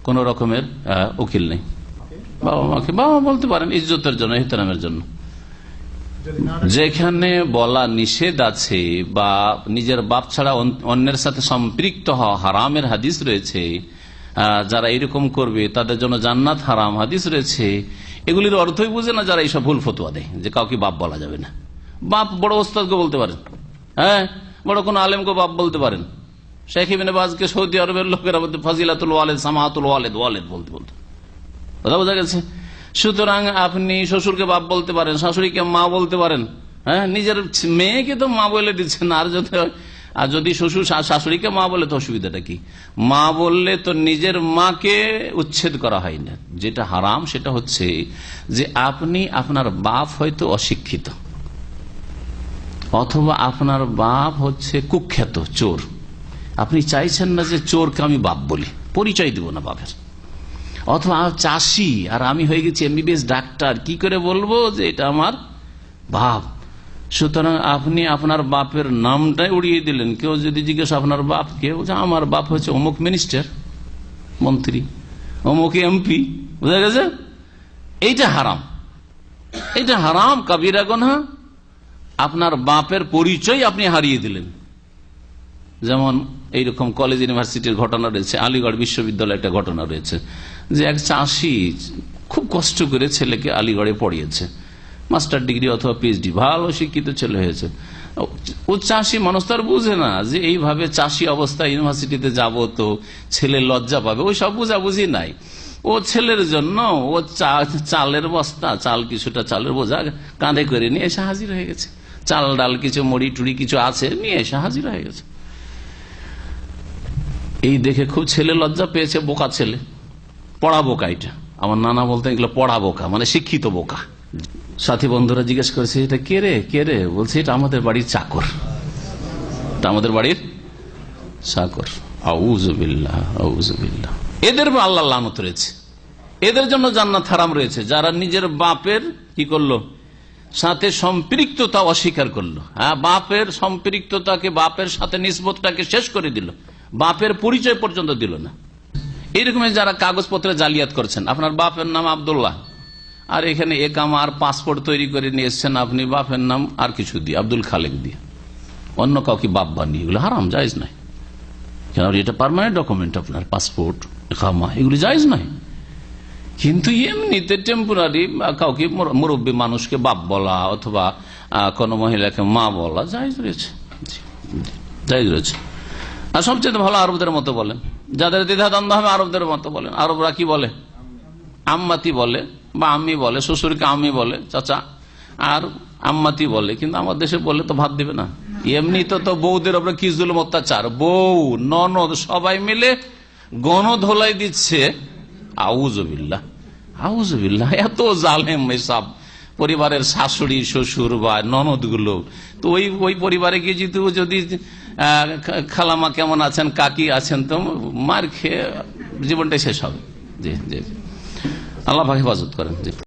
কোন রকমের উকিল নেই। বাবা মাকে বাবা বলতে পারেন, ইজ্জতের জন্য, এহতেরামের জন্য। যেখানে বলা নিষেধ আছে বা নিজের বাপ ছাড়া অন্যের সাথে সম্পৃক্ত হওয়া হারামের হাদিস রয়েছে, যারা এরকম করবে তাদের জন্য জান্নাত হারাম হাদিস রয়েছে, এগুলির অর্থই বুঝে না যারা এইসব ভুল ফতোয়া দেয় যে কাউকে বাপ বলা যাবে না। বাপ বড় ওস্তাদকে বলতে পারেন, হ্যাঁ, বড় কোন আলেমকে বাপ বলতে পারেন। শেখ ইবনে বাজকে সৌদি আরবের লোকেরা বলতে ফাজিলাতুল ওয়ালিদ, সামাহাতুল ওয়ালিদ, ওয়ালিদ বলতে বলতে, কথা বোঝা গেছে। সুতরাং আপনি শ্বশুরকে বাপ বলতে পারেন, শাশুড়িকে মা বলতে পারেন, হ্যাঁ, নিজের মেয়েকে তো মা বলে দিচ্ছেন। আর যদি শ্বশুর শাশুড়িকে মা বলে তো অসুবিধাটা কি? মা বললে তো নিজের মাকে উচ্ছেদ করা হয় না। যেটা হারাম সেটা হচ্ছে যে আপনি আপনার বাপ হয়তো অশিক্ষিত, অথবা আপনার বাপ হচ্ছে কুখ্যাত চোর, আপনি চাইছেন না যে চোরকে আমি বাপ বলি, পরিচয় দিব না বাপের। অথবা চাষি আর আমি হয়ে গেছি এমবিবিএস ডাক্তার, কি করে বলবো যে এটা আমার বাপ? সুতরাং আপনি আপনার বাপের নামটাই উড়িয়ে দিলেন। কেউ যদি জিজ্ঞেস আপনার বাপ কে, বলছে আমার বাপ হচ্ছে অমুক মিনিস্টার, মন্ত্রী, অমুক এমপি, বুঝা গেছে? এইটা হারাম, এইটা হারাম, কাবিরা গুনাহ। আপনার বাপের পরিচয় আপনি হারিয়ে দিলেন। যেমন এইরকম কলেজ ইউনিভার্সিটির ঘটনা রয়েছে, আলিগড় বিশ্ববিদ্যালয়ে একটা ঘটনা রয়েছে যে এক চাষি খুব কষ্ট করে ছেলেকে আলিগড়ে পড়িয়েছে, মাস্টার ডিগ্রি অথবা পিএইচডি, ভালো শিক্ষিত ছেলে হয়েছে। ও চাষি মানুষ তার বুঝে না যে এইভাবে চাষি অবস্থায় ইউনিভার্সিটিতে যাব তো ছেলে লজ্জা পাবে, ওই সব বুঝাবুঝি নাই। ও ছেলের জন্য ও চালের বস্তা, চাল কিছুটা চালের বোঝা কাঁধে করে নিয়ে এসে হাজির হয়ে গেছে, চাল ডাল কিছু মুড়ি টুড়ি কিছু আছে নিয়ে এসে হাজির হয়ে গেছে। এই দেখে খুব ছেলে লজ্জা পেয়েছে, বোকা ছেলে, পড়া বোকা। এটা আমার নানা বলতেন এগুলো পড়া বোকা, মানে শিক্ষিত বোকা। সাথী বন্ধুরা জিজ্ঞেস করেছে এটা কে রে, কে রে? বলছে এটা আমাদের বাড়ির চাকর, এটা আমাদের বাড়ির চাকর। আউযুবিল্লাহ, আউযুবিল্লাহ। এদের আল্লাহ লানত রয়েছে, এদের জন্য জান্নাত হারাম রয়েছে। যারা নিজের বাপের কি করলো, সাথে সম্পৃক্ততা অস্বীকার করলো, হ্যাঁ, বাপের সম্পৃক্ততাকে, বাপের সাথে নিসবতটাকে শেষ করে দিল, বাপের পরিচয় পর্যন্ত দিল না। এইরকম যারা কাগজপত্রে জালিয়াত করছেন, আপনার বাপের নাম আব্দুল্লাহ, আর এখানে একামা আর পাসপোর্ট তৈরি করে নিয়ে এসছেন আপনি বাপের নাম আর কিছু দিয়ে, আব্দুল খালেক দিয়ে, অন্য কাউকে বাপ বানিয়ে, এগুলো হারাম, জায়েজ নাই। কেন? এটা পার্মানেন্ট ডকুমেন্ট, আপনার পাসপোর্ট, একামা, এগুলি জায়েজ নাই। কিন্তু এমনিতে টেম্পোরারি কাউকে, মুরব্বী মানুষকে বাপ বলা অথবা কোন মহিলাকে মা বলা জায়েজ রয়েছে, জায়েজ রয়েছে। আর সবচেয়ে ভালো আরবদের মতো বলেন, যাদের দ্বিধাদ্বন্দ্ব হবে আরবদের মতো বলেন। আরবরা কি বলে? আম্মাতি বলে বা আম্মি বলে, শ্বশুরকে আম্মি বলে, চাচা, আর আম্মাতি বলে। কিন্তু আমার দেশে বলে তো ভাত দিবে না। এমনি তো বউদের ওপরে কি জুলুম অত্যাচার, বউ ননদ সবাই মিলে গণধোলাই দিচ্ছে। আউযুবিল্লাহ, আউযুবিল্লাহ, এত জালেম এসব পরিবারের শাশুড়ি শ্বশুর বা ননদ গুলো। তো ওই পরিবারে গিয়ে যদি খালামা কেমন আছেন, কাকি আছেন, তো মার খেয়ে জীবনটাই শেষ হবে। জি জি, আল্লাহ পাক হেফাজত করেন। জি।